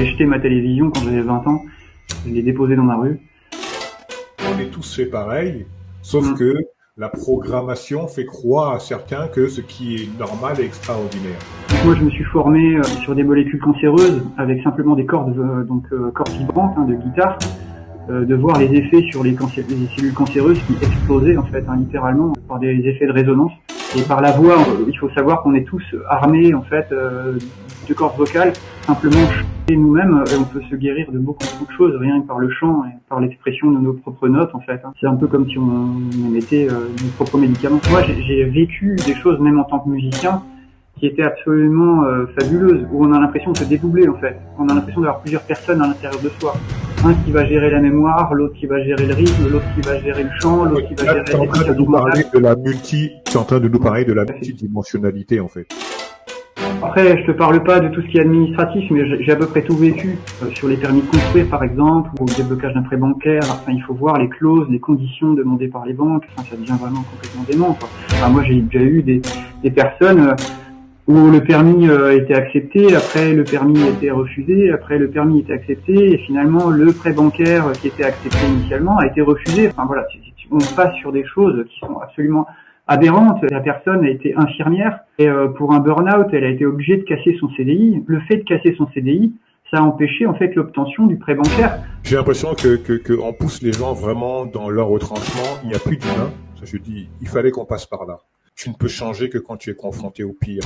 J'ai jeté ma télévision quand j'avais 20 ans. Je l'ai déposée dans ma rue. On est tous fait pareil, sauf que la programmation fait croire à certains que ce qui est normal est extraordinaire. Moi, je me suis formé sur des molécules cancéreuses avec simplement des cordes, cordes vibrantes de guitare, de voir les effets sur les cellules cancéreuses qui explosaient en fait, littéralement, par des effets de résonance. Et par la voix, il faut savoir qu'on est tous armés en fait de cordes vocales, simplement chanter nous-mêmes, et on peut se guérir de beaucoup de choses rien que par le chant et par l'expression de nos propres notes en fait. C'est un peu comme si on émettait nos propres médicaments. Moi, j'ai vécu des choses même en tant que musicien qui étaient absolument fabuleuses, où on a l'impression de se dédoubler en fait. On a l'impression d'avoir plusieurs personnes à l'intérieur de soi. Un qui va gérer la mémoire, l'autre qui va gérer le rythme, l'autre qui va gérer le chant, l'autre qui va gérer Tu es en train de nous parler de la multidimensionnalité en fait. Après, je te parle pas de tout ce qui est administratif, mais j'ai à peu près tout vécu sur les permis de construire par exemple, ou le déblocage d'un prêt bancaire. Enfin, il faut voir les clauses, les conditions demandées par les banques. Enfin, ça devient vraiment complètement dément, quoi. Enfin, moi, j'ai déjà eu des personnes où le permis était accepté, après le permis était refusé, après le permis était accepté, et finalement le prêt bancaire qui était accepté initialement a été refusé. Enfin voilà, on passe sur des choses qui sont absolument aberrantes. La personne a été infirmière et pour un burn-out, elle a été obligée de casser son CDI. Le fait de casser son CDI, ça a empêché en fait l'obtention du prêt bancaire. J'ai l'impression que on pousse les gens vraiment dans leur retranchement. Il n'y a plus d'humain. Je dis, il fallait qu'on passe par là. Tu ne peux changer que quand tu es confronté au pire.